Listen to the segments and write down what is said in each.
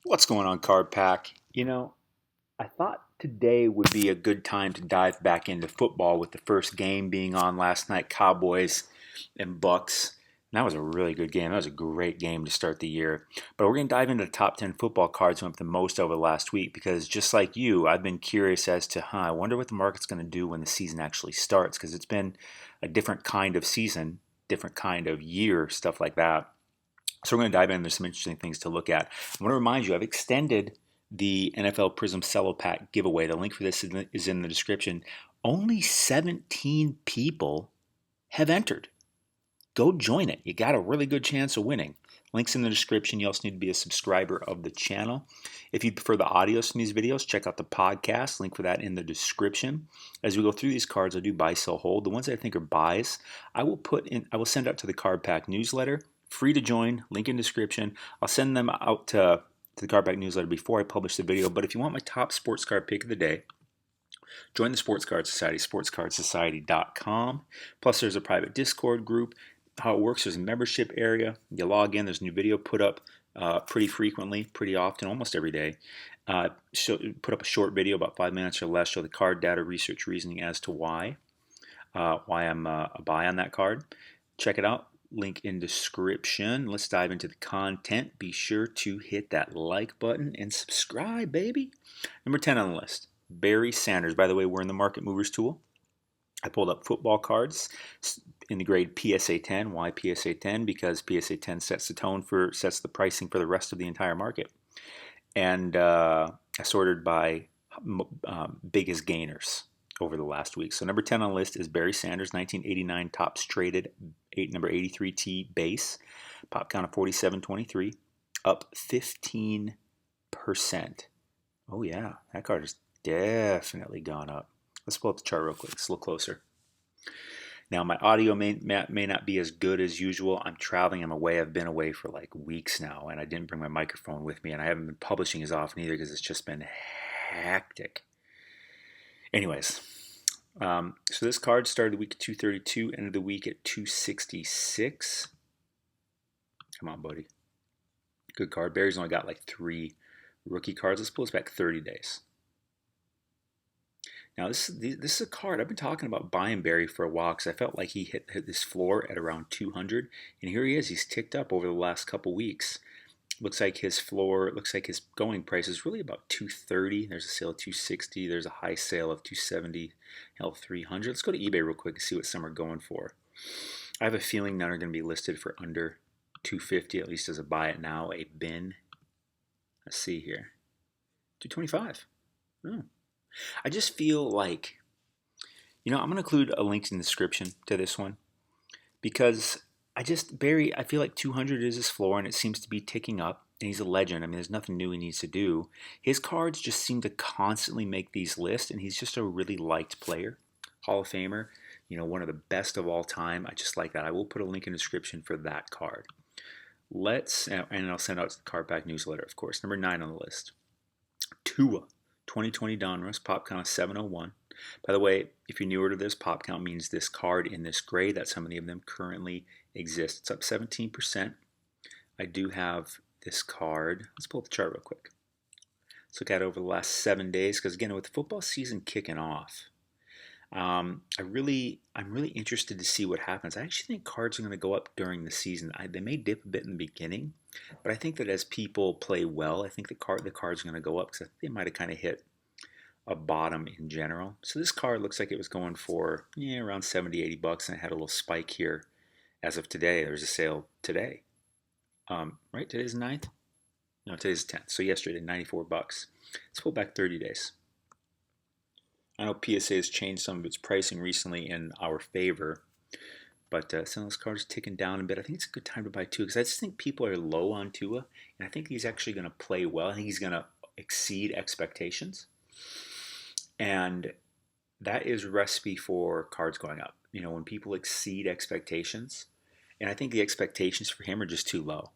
What's going on, Card Pack? I thought today would be a good time to dive back into football with the first game being on last night, Cowboys and Bucks. And that was a really good game. That was a great game to start the year. But we're going to dive into the top 10 football cards we went the most over the last week because just like you, I've been curious as to, I wonder what the market's going to do when the season actually starts because it's been a different kind of season, different kind of year, stuff like that. So we're going to dive in. There's some interesting things to look at. I want to remind you, I've extended the NFL Prism Cello Pack giveaway. The link for this is in the description. Only 17 people have entered. Go join it. You got a really good chance of winning. Links in the description. You also need to be a subscriber of the channel. If you prefer the audios from these videos, check out the podcast. Link for that in the description. As we go through these cards, I do buy, sell, hold. The ones that I think are buys, I will send out to the Card Pack newsletter. Free to join. Link in description. I'll send them out to the Card Pack newsletter before I publish the video. But if you want my top sports card pick of the day, join the Sports Card Society, sportscardsociety.com. Plus, there's a private Discord group. How it works, there's a membership area. You log in, there's a new video put up pretty frequently, pretty often, almost every day. Put up a short video, about 5 minutes or less, show the card data, research, reasoning as to why I'm a buy on that card. Check it out. Link in description. Let's dive into the content. Be sure to hit that like button and subscribe, baby. Number 10 on the list, Barry Sanders. By the way, we're in the Market Movers tool. I pulled up football cards in the grade PSA 10. Why PSA 10? Because PSA 10 sets the pricing for the rest of the entire market. And I sorted by biggest gainers over the last week. So number 10 on the list is Barry Sanders, 1989 Topps Traded, number 83T base. Pop count of 4723, up 15%. Oh yeah, that card has definitely gone up. Let's pull up the chart real quick. Let's look closer. Now, my audio may not be as good as usual. I'm traveling. I'm away. I've been away for like weeks now, and I didn't bring my microphone with me, and I haven't been publishing as often either because it's just been hectic. Anyways, so this card started the week at 232, ended the week at 266. Come on, buddy. Good card. Barry's only got like 3 rookie cards. Let's pull this back 30 days. Now, this is a card I've been talking about buying Barry for a while because I felt like he hit this floor at around 200, and here he is. He's ticked up over the last couple weeks. Looks like his going price is really about 230. There's a sale of 260. There's a high sale of 270, hell 300. Let's go to eBay real quick and see what some are going for. I have a feeling none are going to be listed for under 250, at least as a buy it now. A bin. Let's see here. 225. Oh. I just feel like, I'm going to include a link in the description to this one because I feel like 200 is his floor and it seems to be ticking up, and he's a legend. I mean, there's nothing new he needs to do. His cards just seem to constantly make these lists, and he's just a really liked player. Hall of Famer, one of the best of all time. I just like that. I will put a link in the description for that card. And I'll send out the Card Pack newsletter, of course. Number 9 on the list, Tua. 2020 Donruss, pop count of 701. By the way, if you're newer to this, pop count means this card in this grade, that so many of them currently exist. It's up 17%. I do have this card. Let's pull up the chart real quick. Let's look at it over the last 7 days, because again, with the football season kicking off, I'm really interested to see what happens. I actually think cards are going to go up during the season. They may dip a bit in the beginning, but I think that as people play well, I think the cards are going to go up because I think they might have kind of hit a bottom in general. So this card looks like it was going for around 70, 80 bucks, and it had a little spike here as of today. There's a sale today. Right? Today's the 9th? No, today's the 10th. So yesterday, 94 bucks. Let's pull back 30 days. I know PSA has changed some of its pricing recently in our favor, but some of those cards are ticking down a bit. I think it's a good time to buy Tua because I just think people are low on Tua, and I think he's actually going to play well. I think he's going to exceed expectations, and that is a recipe for cards going up. When people exceed expectations, and I think the expectations for him are just too low.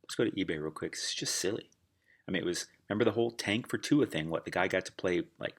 Let's go to eBay real quick. It's just silly. I mean, remember the whole tank for Tua thing? What, the guy got to play like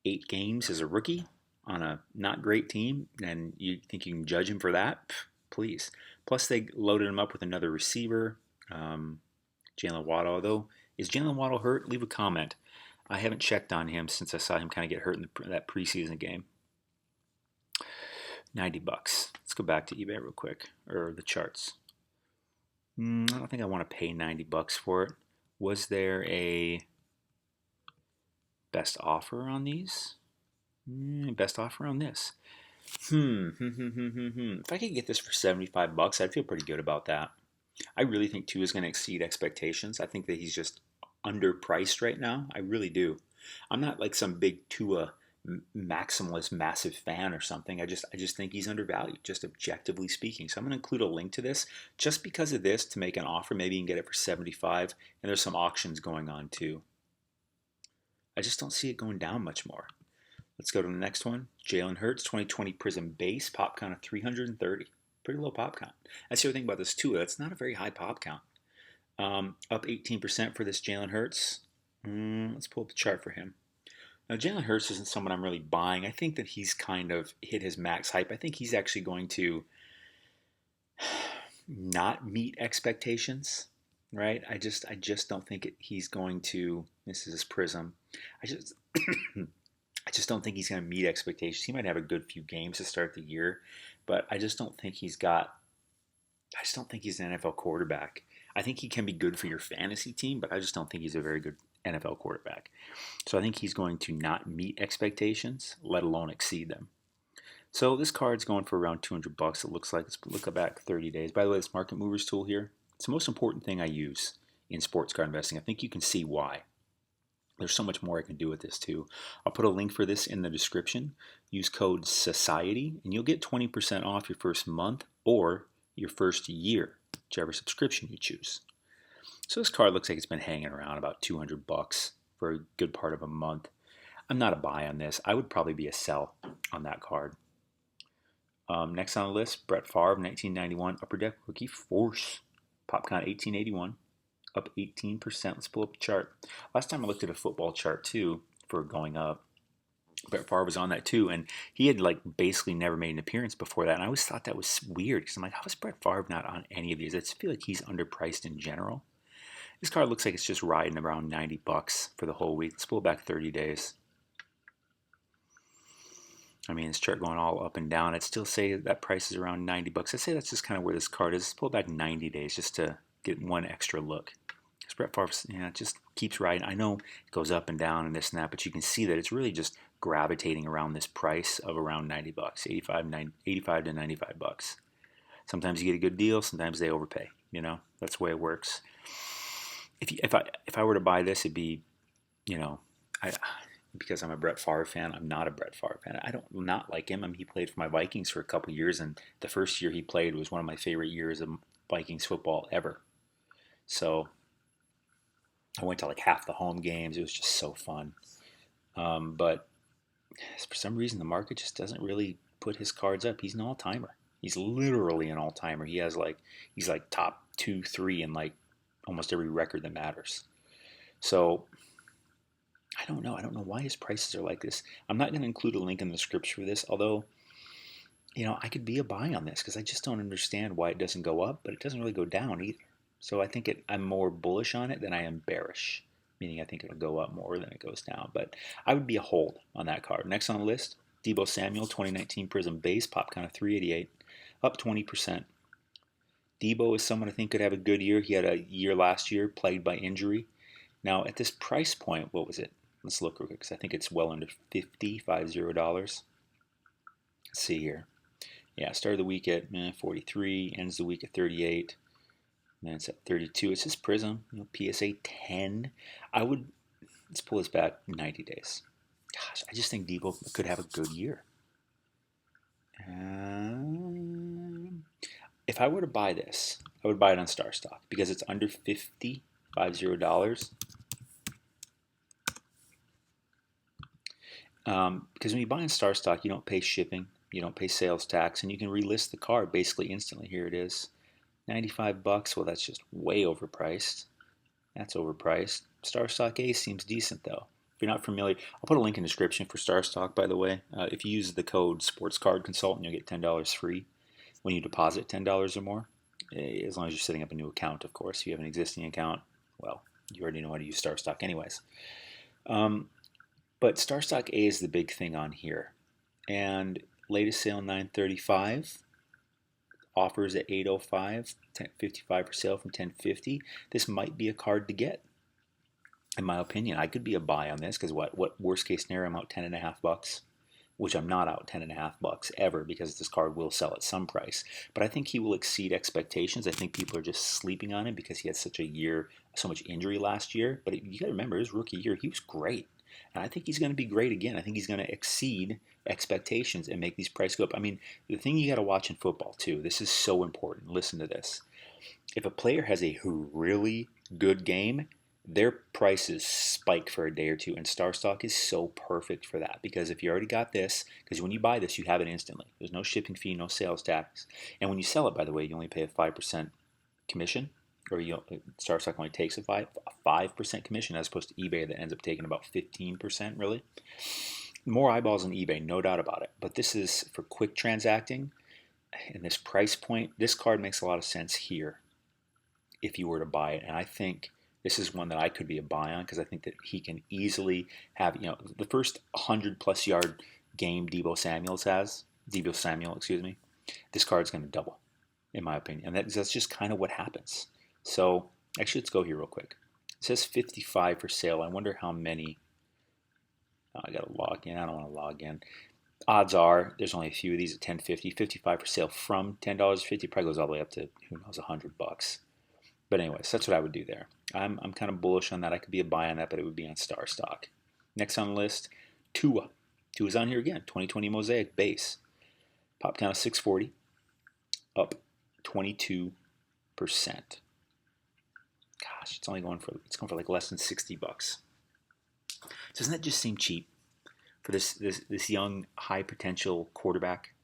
8 games as a rookie on a not great team, and you think you can judge him for that? Please. Plus, they loaded him up with another receiver, Jayla Waddle, although Is Jayla Waddle hurt? Leave a comment. I haven't checked on him since I saw him kind of get hurt in that preseason game. $90. Let's go back to eBay real quick, or the charts. I don't think I want to pay $90 for it. Was there a best offer on these? Best offer on this. If I could get this for $75, I'd feel pretty good about that. I really think Tua is going to exceed expectations. I think that he's just underpriced right now. I really do. I'm not like some big Tua maximalist massive fan or something. I just think he's undervalued, just objectively speaking. So I'm going to include a link to this just because of this to make an offer. Maybe you can get it for 75, and there's some auctions going on too. I just don't see it going down much more. Let's go to the next one. Jalen Hurts, 2020 Prism base, pop count of 330. Pretty low pop count. That's the other thing about this too. That's not a very high pop count. Up 18% for this Jalen Hurts. Let's pull up the chart for him. Now, Jalen Hurts isn't someone I'm really buying. I think that he's kind of hit his max hype. I think he's actually going to not meet expectations, right? I just don't think he's going to. This is his Prism. I just don't think he's going to meet expectations. He might have a good few games to start the year, but I just don't think he's an NFL quarterback. I think he can be good for your fantasy team, but I just don't think he's a very good NFL quarterback. So I think he's going to not meet expectations, let alone exceed them. So this card's going for around $200. It looks like. Let's look back 30 days. By the way, this market movers tool here, it's the most important thing I use in sports card investing. I think you can see why. There's so much more I can do with this too. I'll put a link for this in the description. Use code SOCIETY and you'll get 20% off your first month or your first year, whichever subscription you choose. So this card looks like it's been hanging around about $200 for a good part of a month. I'm not a buy on this. I would probably be a sell on that card. Next on the list, Brett Favre, 1991 Upper Deck Rookie Force. Pop count 1881. Up 18%. Let's pull up the chart. Last time I looked at a football chart too for going up, Brett Favre was on that too, and he had like basically never made an appearance before that. And I always thought that was weird because I'm like, how is Brett Favre not on any of these? I just feel like he's underpriced in general. This card looks like it's just riding around $90 for the whole week. Let's pull back 30 days. I mean, this chart going all up and down. I'd still say that price is around $90. I'd say that's just kind of where this card is. Let's pull back 90 days just to get one extra look. Because Brett Favre, it just keeps riding. I know it goes up and down and this and that, but you can see that it's really just gravitating around this price of around $90, $85 to $95. Sometimes you get a good deal. Sometimes they overpay. That's the way it works. If I were to buy this, it'd be, because I'm a Brett Favre fan. I'm not a Brett Favre fan. I don't not like him. I mean, he played for my Vikings for a couple years, and the first year he played was one of my favorite years of Vikings football ever. So I went to like half the home games. It was just so fun. But for some reason, the market just doesn't really put his cards up. He's an all-timer. He's literally an all-timer. He's like top 2, 3 in like almost every record that matters. So I don't know. I don't know why his prices are like this. I'm not going to include a link in the scripts for this, although, I could be a buy on this because I just don't understand why it doesn't go up, but it doesn't really go down either. So I think I'm more bullish on it than I am bearish, meaning I think it'll go up more than it goes down. But I would be a hold on that card. Next on the list, Debo Samuel, 2019 Prism base, pop count of 388, up 20%. Debo is someone I think could have a good year. He had a year last year plagued by injury. Now, at this price point, what was it? Let's look real quick because I think it's well under $50. Let's see here. Yeah, started the week at 43, ends the week at 38, and then it's at 32. It's just Prism, PSA 10. Let's pull this back 90 days. Gosh, I just think Debo could have a good year. If I were to buy this, I would buy it on StarStock because it's under $50. Because when you buy on StarStock, you don't pay shipping, you don't pay sales tax, and you can relist the card basically instantly. Here it is, $95. Well, that's just way overpriced. That's overpriced. StarStock A seems decent though. If you're not familiar, I'll put a link in the description for StarStock, by the way. If you use the code SportsCardConsultant, you'll get $10 free when you deposit $10 or more, as long as you're setting up a new account, of course. If you have an existing account, well, You already know how to use StarStock anyways. But StarStock A is the big thing on here. And latest sale $9.35, offers at $8.05, $10.55 for sale from $10.50. This might be a card to get, in my opinion. I could be a buy on this because what worst case scenario, I'm out $10.50, which I'm not out $10.50 ever because this card will sell at some price. But I think he will exceed expectations. I think people are just sleeping on him because he had so much injury last year. But you got to remember, his rookie year, he was great. And I think he's going to be great again. I think he's going to exceed expectations and make these prices go up. I mean, the thing you got to watch in football, too, this is so important. Listen to this. If a player has a really good game, their prices spike for a day or two, and StarStock is so perfect for that because if you already got this, because when you buy this, you have it instantly. There's no shipping fee, no sales tax, and when you sell it, by the way, you only pay a 5% commission, or StarStock only takes a 5% commission as opposed to eBay that ends up taking about 15%. Really, more eyeballs on eBay, no doubt about it. But this is for quick transacting, and this price point, this card makes a lot of sense here if you were to buy it, and I think this is one that I could be a buy on because I think that he can easily have, the first 100-plus yard game Debo Samuel, excuse me, this card's going to double, in my opinion. And that's just kind of what happens. So, actually, let's go here real quick. It says 55 for sale. I wonder how many. I got to log in. I don't want to log in. Odds are there's only a few of these at $10.50. 55 for sale from $10.50. Probably goes all the way up to, who knows, $100. But anyways, that's what I would do there. I'm kind of bullish on that. I could be a buy on that, but it would be on StarStock. Next on the list, Tua. Tua's on here again. 2020 Mosaic base. Pop count of 640. Up 22%. Gosh, it's going for like less than $60. Doesn't that just seem cheap for this young high potential quarterback?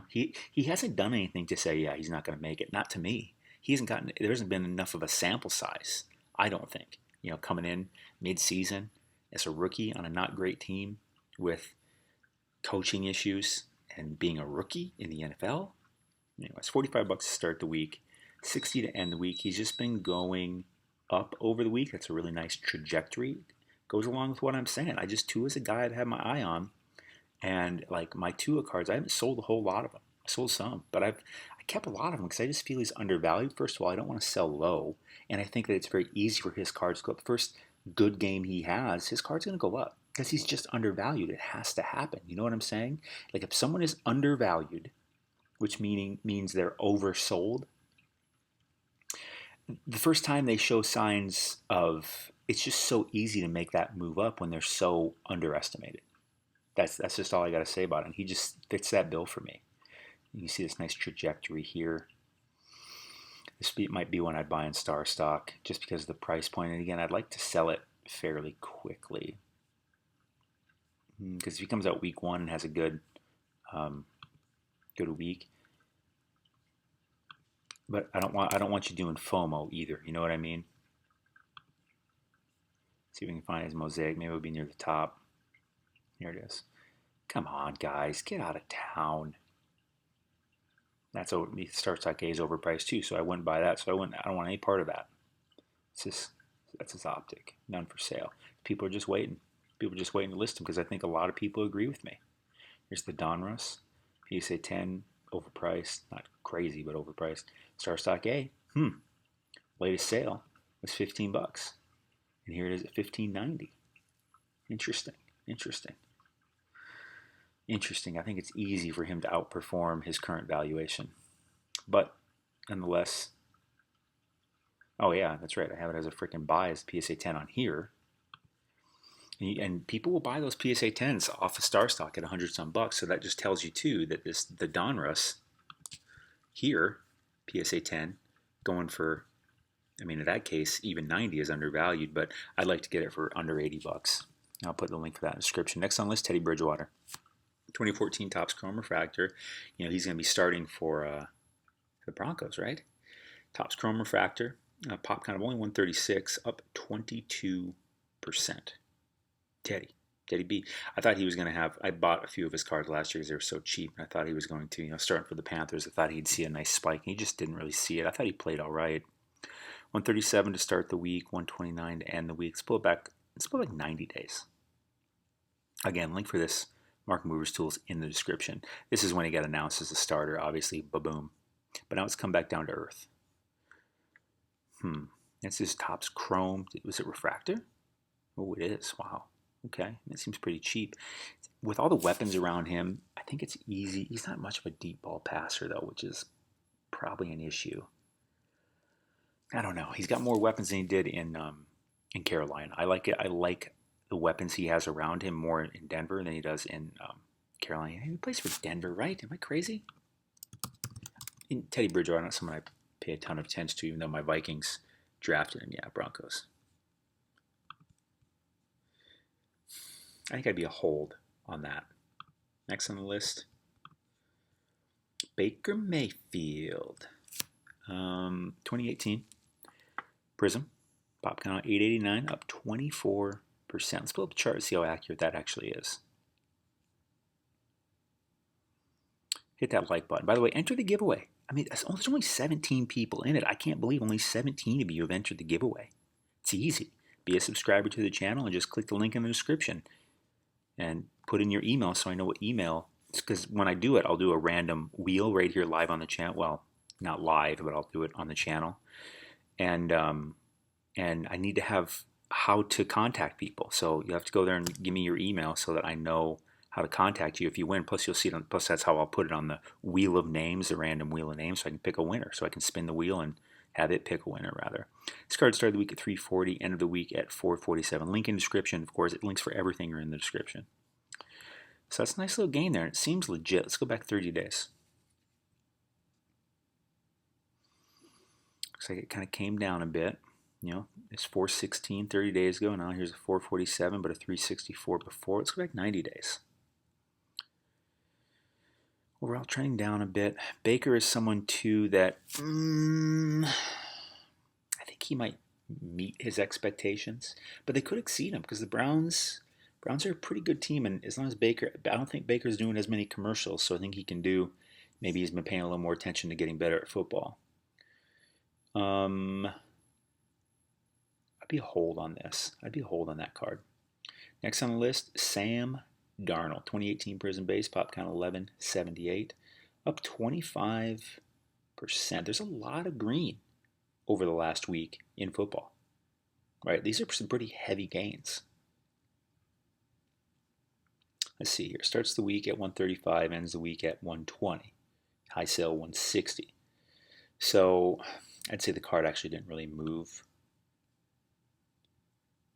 He hasn't done anything to say, yeah, he's not going to make it. Not to me. There hasn't been enough of a sample size, I don't think. Coming in mid-season as a rookie on a not great team with coaching issues and being a rookie in the NFL. It's $45 to start the week, $60 to end the week. He's just been going up over the week. That's a really nice trajectory. Goes along with what I'm saying. Tua's a guy I'd have my eye on. And like my Tua cards, I haven't sold a whole lot of them. I sold some, but I kept a lot of them because I just feel he's undervalued. First of all, I don't want to sell low, and I think that it's very easy for his cards to go up. First good game he has, his card's going to go up because he's just undervalued. It has to happen. You know what I'm saying? Like if someone is undervalued, which means they're oversold, the first time they show signs of, it's just so easy to make that move up when they're so underestimated. That's just all I got to say about it. And he just fits that bill for me. You see this nice trajectory here. This might be one I'd buy in StarStock just because of the price point. And again, I'd like to sell it fairly quickly. Because if he comes out week one and has a good week, but I don't want you doing FOMO either. You know what I mean? See if we can find his mosaic. Maybe it'll be near the top. Here it is. Come on, guys, get out of town. That's StarStock A is overpriced too, so I wouldn't buy that. So I don't want any part of that. That's his optic. None for sale. People are just waiting. People are just waiting to list them because I think a lot of people agree with me. Here's the Donruss. PSA 10, overpriced. Not crazy, but overpriced. StarStock A. Latest sale was $15. And here it is at $15.90. Interesting. I think it's easy for him to outperform his current valuation. But nonetheless, oh yeah, that's right. I have it as a freaking buy as PSA 10 on here. And people will buy those PSA 10s off of StarStock at $100-some. So that just tells you too that the Donruss here, PSA 10, going for, in that case, even 90 is undervalued, but I'd like to get it for under $80. I'll put the link for that in the description. Next on the list, Teddy Bridgewater. 2014 Topps Chrome Refractor. He's going to be starting for the Broncos, right? Topps Chrome Refractor. Pop count of only 136, up 22%. Teddy B. I thought he was going to have, I bought a few of his cards last year because they were so cheap. And I thought he was going to, starting for the Panthers, I thought he'd see a nice spike. And he just didn't really see it. I thought he played all right. 137 to start the week, 129 to end the week. Let's pull it back. Let's pull it like 90 days. Again, link for this Market Movers tools in the description. This is when he got announced as a starter, obviously, ba-boom. But now it's come back down to earth. That's his Topps Chrome. Was it Refractor? Oh, it is. Wow. Okay. That seems pretty cheap. With all the weapons around him, I think it's easy. He's not much of a deep ball passer, though, which is probably an issue. I don't know. He's got more weapons than he did in Carolina. I like it. I like the weapons he has around him more in Denver than he does in Carolina. He plays for Denver, right? Am I crazy? Teddy Bridgewater, not someone I pay a ton of attention to, even though my Vikings drafted him. Yeah, Broncos. I think I'd be a hold on that. Next on the list, Baker Mayfield. 2018 Prism. Pop count 889, up 24%. Let's pull up the chart and see how accurate that actually is. Hit that like button. By the way, enter the giveaway. I mean, there's only 17 people in it. I can't believe only 17 of you have entered the giveaway. It's easy. Be a subscriber to the channel and just click the link in the description and put in your email so I know what email. Because when I do it, I'll do a random wheel right here live on the channel. Well, not live, but I'll do it on the channel. And I need to have how to contact people. So you have to go there and give me your email so that I know how to contact you if you win. Plus, you'll see it. Plus, that's how I'll put it on the wheel of names, the random wheel of names, so I can pick a winner. So I can spin the wheel and have it pick a winner, rather. This card started the week at 340, end of the week at 447. Link in description. Of course, links for everything are in the description. So that's a nice little gain there. And it seems legit. Let's go back 30 days. Looks like it kind of came down a bit. You know, it's 416 30 days ago. Now here's a 447, but a 364 before. Let's go back 90 days. Overall trending down a bit. Baker is someone, too, that I think he might meet his expectations, but they could exceed him because the Browns are a pretty good team, and as long as Baker, I don't think Baker's doing as many commercials, so I think he can do, maybe he's been paying a little more attention to getting better at football. I'd be a hold on this. I'd be a hold on that card. Next on the list, Sam Darnold, 2018 Prism base, pop count 1178, up 25%. There's a lot of green over the last week in football, right? These are some pretty heavy gains. Let's see here. Starts the week at 135, ends the week at 120. High sale 160. So I'd say the card actually didn't really move,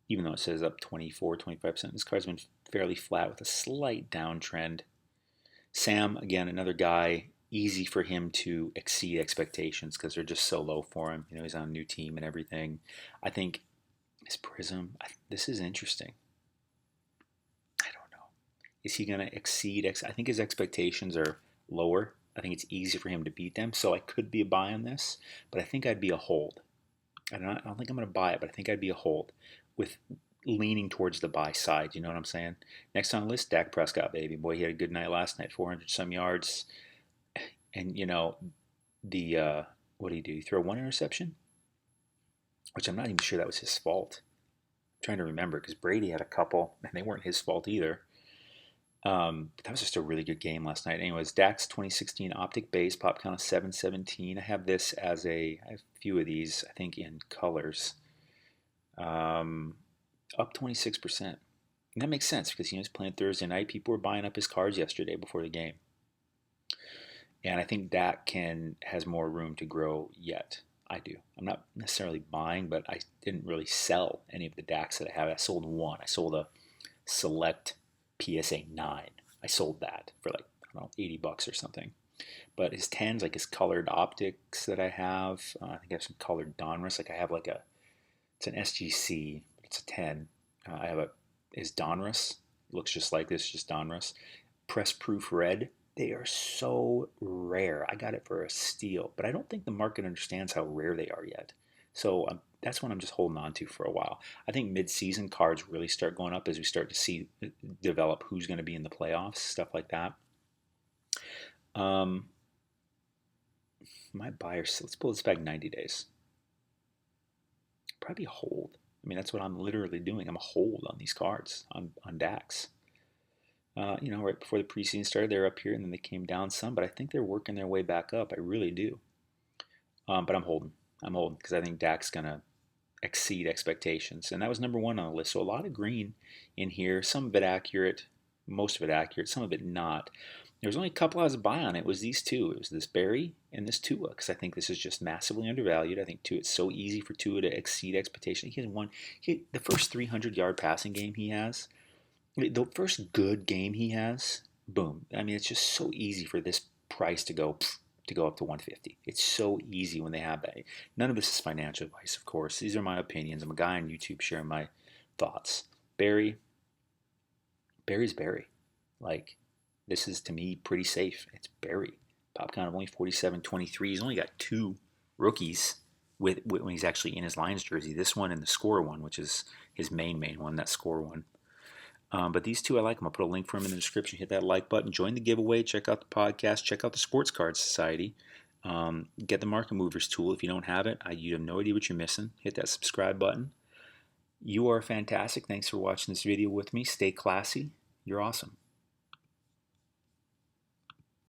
even though it says up 24, 25%. This card's been fairly flat with a slight downtrend. Sam, again, another guy, easy for him to exceed expectations because they're just so low for him. You know, he's on a new team and everything. I think his Prism, this is interesting. I don't know. Is he going to exceed? I think his expectations are lower. I think it's easy for him to beat them. So I could be a buy on this, but I think I'd be a hold. I don't think I'm going to buy it, but I think I'd be a hold with leaning towards the buy side. You know what I'm saying? Next on the list, Dak Prescott, baby. Boy, he had a good night last night, 400-some yards. And, you know, what did he do? He threw one interception? Which I'm not even sure that was his fault. I'm trying to remember because Brady had a couple, and they weren't his fault either. But that was just a really good game last night. Anyways, Dak's 2016 Optic Base, pop count of 717. I have this as I have a few of these, I think, in colors. Up 26%. And that makes sense because he's playing Thursday night. People were buying up his cards yesterday before the game. And I think Dak has more room to grow yet. I do. I'm not necessarily buying, but I didn't really sell any of the Daks that I have. I sold one. I sold a Select PSA 9. I sold that for like, I don't know, $80 or something. But his 10s, like his colored optics that I have, I think I have some colored Donruss. Like I have it's an SGC, it's a 10. I have his Donruss. Looks just like this, just Donruss. Press proof red. They are so rare. I got it for a steal, but I don't think the market understands how rare they are yet. So that's what I'm just holding on to for a while. I think mid-season cards really start going up as we start to develop who's going to be in the playoffs, stuff like that. My buyers, let's pull this back 90 days. probably hold. I mean, that's what I'm literally doing. I'm a hold on these cards on Dax. Right before the preseason started, they're up here, and then they came down some. But I think they're working their way back up. I really do. But I'm holding. I'm holding because I think Dak's gonna exceed expectations, and that was number one on the list. So a lot of green in here. Some of it accurate, most of it accurate, some of it not. There was only a couple I was buy on. It was these two. It was this Barry and this Tua, because I think this is just massively undervalued. I think Tua, it's so easy for Tua to exceed expectation. He has the first 300-yard passing game he has, the first good game he has, boom. I mean, it's just so easy for this price to go up to 150. It's so easy when they have that. None of this is financial advice, of course. These are my opinions. I'm a guy on YouTube sharing my thoughts. Barry's Barry. Like, this is, to me, pretty safe. It's Barry. Pop count of only 47-23. He's only got two rookies when he's actually in his Lions jersey. This one and the score one, which is his main one, that score one. But these two, I like them. I'll put a link for them in the description. Hit that like button. Join the giveaway. Check out the podcast. Check out the Sports Card Society. Get the Market Movers tool. If you don't have it, you have no idea what you're missing. Hit that subscribe button. You are fantastic. Thanks for watching this video with me. Stay classy. You're awesome.